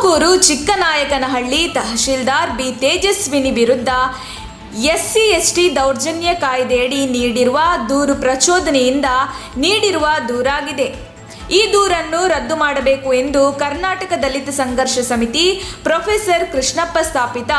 Tumakuru Chiknayakanahalli tahsildar B Tejaswini ವಿರುದ್ಧ SC/ST ದೌರ್ಜನ್ಯ ಕಾಯ್ದೆಯಡಿ ನೀಡಿರುವ ದೂರು ಪ್ರಚೋದನೆಯಿಂದ ನೀಡಿರುವ ದೂರಾಗಿದೆ. ಈ ದೂರನ್ನು ರದ್ದು ಮಾಡಬೇಕು ಎಂದು ಕರ್ನಾಟಕ ದಲಿತ ಸಂಘರ್ಷ ಸಮಿತಿ ಪ್ರೊಫೆಸರ್ ಕೃಷ್ಣಪ್ಪ ಸ್ಥಾಪಿತ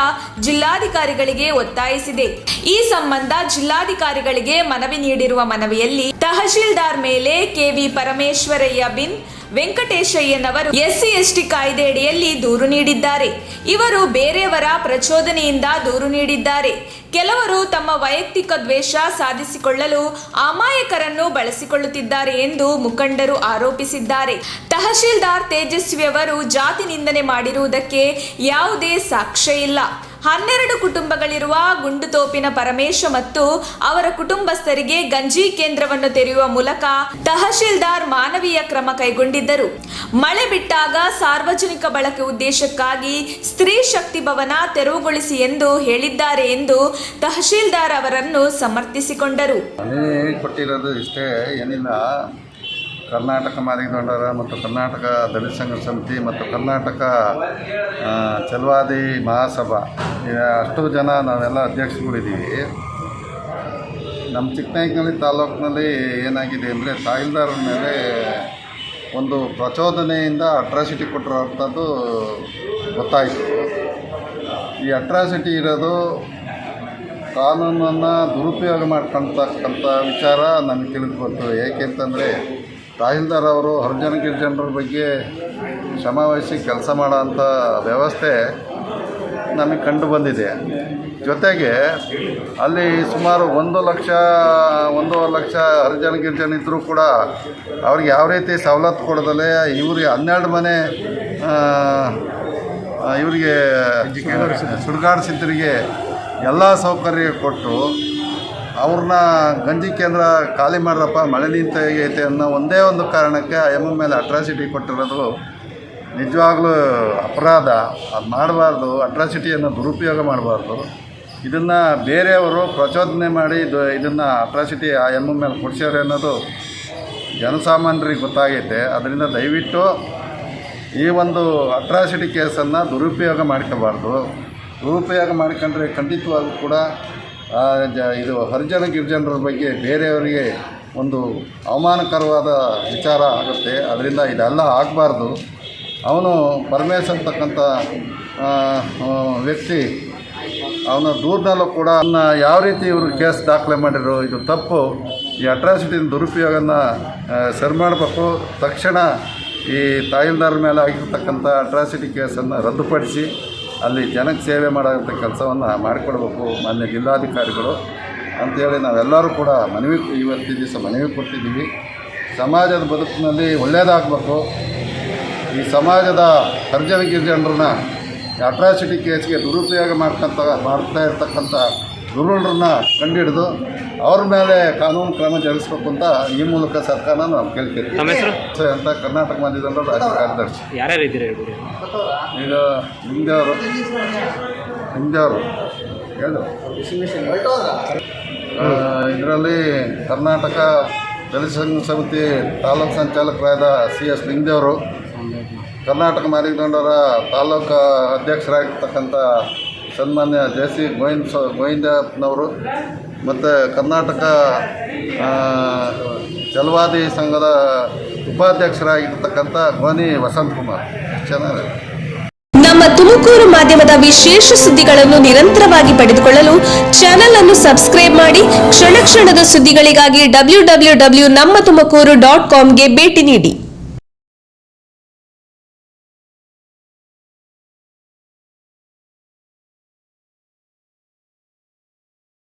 ಜಿಲ್ಲಾಧಿಕಾರಿಗಳಿಗೆ ಒತ್ತಾಯಿಸಿದೆ. ಈ ಸಂಬಂಧ ಜಿಲ್ಲಾಧಿಕಾರಿಗಳಿಗೆ ಮನವಿ ನೀಡಿರುವ ಮನವಿಯಲ್ಲಿ ತಹಶೀಲ್ದಾರ್ ಮೇಲೆ KV ಪರಮೇಶ್ವರಯ್ಯ ಬಿನ್ ವೆಂಕಟೇಶಯ್ಯನವರು SC/ST ಕಾಯ್ದೆಯಡಿಯಲ್ಲಿ ದೂರು ನೀಡಿದ್ದಾರೆ. ಇವರು ಬೇರೆಯವರ ಪ್ರಚೋದನೆಯಿಂದ ದೂರು ನೀಡಿದ್ದಾರೆ. ಕೆಲವರು ತಮ್ಮ ವೈಯಕ್ತಿಕ ದ್ವೇಷ ಸಾಧಿಸಿಕೊಳ್ಳಲು ಅಮಾಯಕರನ್ನು ಬಳಸಿಕೊಳ್ಳುತ್ತಿದ್ದಾರೆ ಎಂದು ಮುಖಂಡರು ಆರೋಪಿಸಿದ್ದಾರೆ. ತಹಶೀಲ್ದಾರ್ ತೇಜಸ್ವಿಯವರು ಜಾತಿ ನಿಂದನೆ ಮಾಡಿರುವುದಕ್ಕೆ ಯಾವುದೇ ಸಾಕ್ಷ್ಯ ಇಲ್ಲ. 12 ಕುಟುಂಬಗಳಿರುವ ಗುಂಡುತೋಪಿನ ಪರಮೇಶ ಮತ್ತು ಅವರ ಕುಟುಂಬಸ್ಥರಿಗೆ ಗಂಜಿ ಕೇಂದ್ರವನ್ನು ತೆರೆಯುವ ಮೂಲಕ ತಹಶೀಲ್ದಾರ್ ಮಾನವೀಯ ಕ್ರಮ ಕೈಗೊಂಡಿದ್ದರು. ಮಳೆ ಬಿಟ್ಟಾಗ ಸಾರ್ವಜನಿಕ ಬಳಕೆ ಉದ್ದೇಶಕ್ಕಾಗಿ ಸ್ತ್ರೀ ಶಕ್ತಿ ಭವನ ತೆರವುಗೊಳಿಸಿ ಎಂದು ಹೇಳಿದ್ದಾರೆ ಎಂದು ತಹಶೀಲ್ದಾರ್ ಅವರನ್ನು ಸಮರ್ಥಿಸಿಕೊಂಡರು. ಕೊಟ್ಟಿರೋದು ಇಷ್ಟೇ, ಏನಿಲ್ಲ. ಕರ್ನಾಟಕ ಮಾದಿಗದೊಂಡರ ಮತ್ತು ಕರ್ನಾಟಕ ದಲಿತ ಸಂಘರ್ಷ ಸಮಿತಿ ಮತ್ತು ಕರ್ನಾಟಕ ಛಲವಾದಿ ಮಹಾಸಭಾ ಅಷ್ಟು ಜನ ನಾವೆಲ್ಲ ಅಧ್ಯಕ್ಷಗಳಿದ್ದೀವಿ. ನಮ್ಮ ಚಿಕ್ಕನಾಯಕನಹಳ್ಳಿ ತಾಲೂಕಿನಲ್ಲಿ ಏನಾಗಿದೆ ಅಂದರೆ ತಹಶೀಲ್ದಾರ್ ಮೇಲೆ ಒಂದು ಪ್ರಚೋದನೆಯಿಂದ ಅಟ್ರಾಸಿಟಿ ಕೊಟ್ಟಿರೋಂಥದ್ದು ಗೊತ್ತಾಯಿತು. ಈ ಅಟ್ರಾಸಿಟಿ ಇರೋದು ಕಾನೂನನ್ನು ದುರುಪಯೋಗ ಮಾಡ್ಕೊಳ್ತಕ್ಕಂಥ ವಿಚಾರ ನಮಗೆ ತಿಳಿದು ಬಂತು. ಏಕೆಂತಂದರೆ ತಹಶೀಲ್ದಾರ್ ಅವರು ಹರಿಜನ ಗಿರಿಜನರ ಬಗ್ಗೆ ಶ್ರಮವಹಿಸಿ ಕೆಲಸ ಮಾಡೋಂಥ ವ್ಯವಸ್ಥೆ ನಮಗೆ ಕಂಡು ಬಂದಿದೆ. ಜೊತೆಗೆ ಅಲ್ಲಿ ಸುಮಾರು 1-1.5 ಲಕ್ಷ ಹರಿಜನ ಗಿರಿಜನ ಇದ್ದರೂ ಕೂಡ ಅವ್ರಿಗೆ ಯಾವ ರೀತಿ ಸವಲತ್ತು ಕೊಡೋದಲ್ಲೇ ಇವರಿಗೆ 12 ಮನೆ ಇವರಿಗೆ ಸುಡುಗಾಡು ಸಿದ್ಧರಿಗೆ ಎಲ್ಲ ಸೌಕರ್ಯ ಕೊಟ್ಟು ಅವ್ರನ್ನ ಗಂಜಿ ಕೇಂದ್ರ ಖಾಲಿ ಮಾಡ್ರಪ್ಪ, ಮಳೆ ನಿಂತೈತೆ ಅನ್ನೋ ಒಂದೇ ಒಂದು ಕಾರಣಕ್ಕೆ ಎಮ್ಮ ಮೇಲೆ ಅಟ್ರಾಸಿಟಿ ಕೊಟ್ಟಿರೋದು ನಿಜವಾಗ್ಲೂ ಅಪರಾಧ. ಅದು ಮಾಡಬಾರ್ದು. ಅಟ್ರಾಸಿಟಿಯನ್ನು ದುರುಪಯೋಗ ಮಾಡಬಾರ್ದು. ಇದನ್ನು ಬೇರೆಯವರು ಪ್ರಚೋದನೆ ಮಾಡಿ ಇದನ್ನು ಅಟ್ರಾಸಿಟಿ ಆ ಎಮ್ಮ ಮೇಲೆ ಕೊಡ್ಸ್ಯಾರೆ ಅನ್ನೋದು ಜನಸಾಮಾನ್ಯರಿಗೆ ಗೊತ್ತಾಗೈತೆ. ಅದರಿಂದ ದಯವಿಟ್ಟು ಈ ಒಂದು ಅಟ್ರಾಸಿಟಿ ಕೇಸನ್ನು ದುರುಪಯೋಗ ಮಾಡ್ಕೋಬಾರ್ದು. ದುರುಪಯೋಗ ಮಾಡ್ಕೊಂಡ್ರೆ ಖಂಡಿತವಾಗೂ ಕೂಡ ಇದು ಹರಿಜನ ಗಿರಿಜನರ ಬಗ್ಗೆ ಬೇರೆಯವರಿಗೆ ಒಂದು ಅವಮಾನಕರವಾದ ವಿಚಾರ ಆಗುತ್ತೆ. ಅದರಿಂದ ಇದೆಲ್ಲ ಆಗಬಾರ್ದು. ಅವನು ಪರಮೇಶ್ ಅಂತಕ್ಕಂಥ ವ್ಯಕ್ತಿ ಅವನ ದೂರದಲ್ಲೂ ಕೂಡ ಯಾವ ರೀತಿ ಇವರು ಕೇಸ್ ದಾಖಲೆ ಮಾಡಿರೋ ಇದು ತಪ್ಪು. ಈ ಅಟ್ರಾಸಿಟಿನ ದುರುಪಯೋಗನ ಸರಿ ಮಾಡಬೇಕು. ತಕ್ಷಣ ಈ ತಹಶೀಲ್ದಾರ್ ಮೇಲೆ ಆಗಿರ್ತಕ್ಕಂಥ ಅಟ್ರಾಸಿಟಿ ಕೇಸನ್ನು ರದ್ದುಪಡಿಸಿ ಅಲ್ಲಿ ಜನಕ್ಕೆ ಸೇವೆ ಮಾಡೋಂಥ ಕೆಲಸವನ್ನು ಮಾಡಿಕೊಡ್ಬೇಕು ಮಾನ್ಯ ಜಿಲ್ಲಾಧಿಕಾರಿಗಳು ಅಂಥೇಳಿ ನಾವೆಲ್ಲರೂ ಕೂಡ ಇವತ್ತಿನ ದಿವಸ ಮನವಿ ಕೊಟ್ಟಿದ್ದೀವಿ. ಸಮಾಜದ ಬದುಕಿನಲ್ಲಿ ಒಳ್ಳೆಯದಾಗಬೇಕು. ಈ ಸಮಾಜದ ಹರಿಜನ ಗಿರಿಜನರನ್ನ ಅಟ್ರಾಸಿಟಿ ಕೇಸ್ಗೆ ದುರುಪಯೋಗ ಮಾಡ್ತಾ ಇರ್ತಕ್ಕಂಥ ದುರುಳರನ್ನ ಕಂಡುಹಿಡಿದು ಅವ್ರ ಮೇಲೆ ಕಾನೂನು ಕ್ರಮ ಜರುಗಿಸ್ಬೇಕು ಅಂತ ಈ ಮೂಲಕ ಸರ್ಕಾರನ ನಾವು ಕೇಳ್ತೀವಿ ಅಂತ ಕರ್ನಾಟಕ ಮಾದಿಗದೊಂಡರ ರಾಜ್ಯ ಕಾರ್ಯದರ್ಶಿ. ಯಾರ್ಯಾರು ಇದ್ದೀರಿ? ಈಗ ಹಿಂದೆಯವರು ಹೇಳು. ಇದರಲ್ಲಿ ಕರ್ನಾಟಕ ದಲಿತ ಸಂಘ ಸಮಿತಿ ತಾಲೂಕು ಸಂಚಾಲಕರಾದ CS ಲಿಂಗದೇವರು, ಕರ್ನಾಟಕ ಮಾದಿಗದೊಂಡರ ತಾಲೂಕು ಅಧ್ಯಕ್ಷರಾಗಿರ್ತಕ್ಕಂಥ ಸನ್ಮಾನ್ಯ JC ಗೋವಿಂದಪ್ಪನವರು ಮತ್ತು ಕರ್ನಾಟಕ ಛಲವಾದಿ ಸಂಘದ ಉಪಾಧ್ಯಕ್ಷರಾಗಿರ್ತಕ್ಕಂಥ ಗೋನಿ ವಸಂತಕುಮಾರ್. ಚೆನ್ನಾಗಿದೆ. ನಮ್ಮ ತುಮಕೂರು ಮಾಧ್ಯಮದ ವಿಶೇಷ ಸುದ್ದಿಗಳನ್ನು ನಿರಂತರವಾಗಿ ಪಡೆದುಕೊಳ್ಳಲು ಚಾನೆಲ್ ಅನ್ನು ಸಬ್ಸ್ಕ್ರೈಬ್ ಮಾಡಿ. ಕ್ಷಣ ಕ್ಷಣದ ಸುದ್ದಿಗಳಿಗಾಗಿ www.nammathumakuru.com ಗೆ ಭೇಟಿ ನೀಡಿ.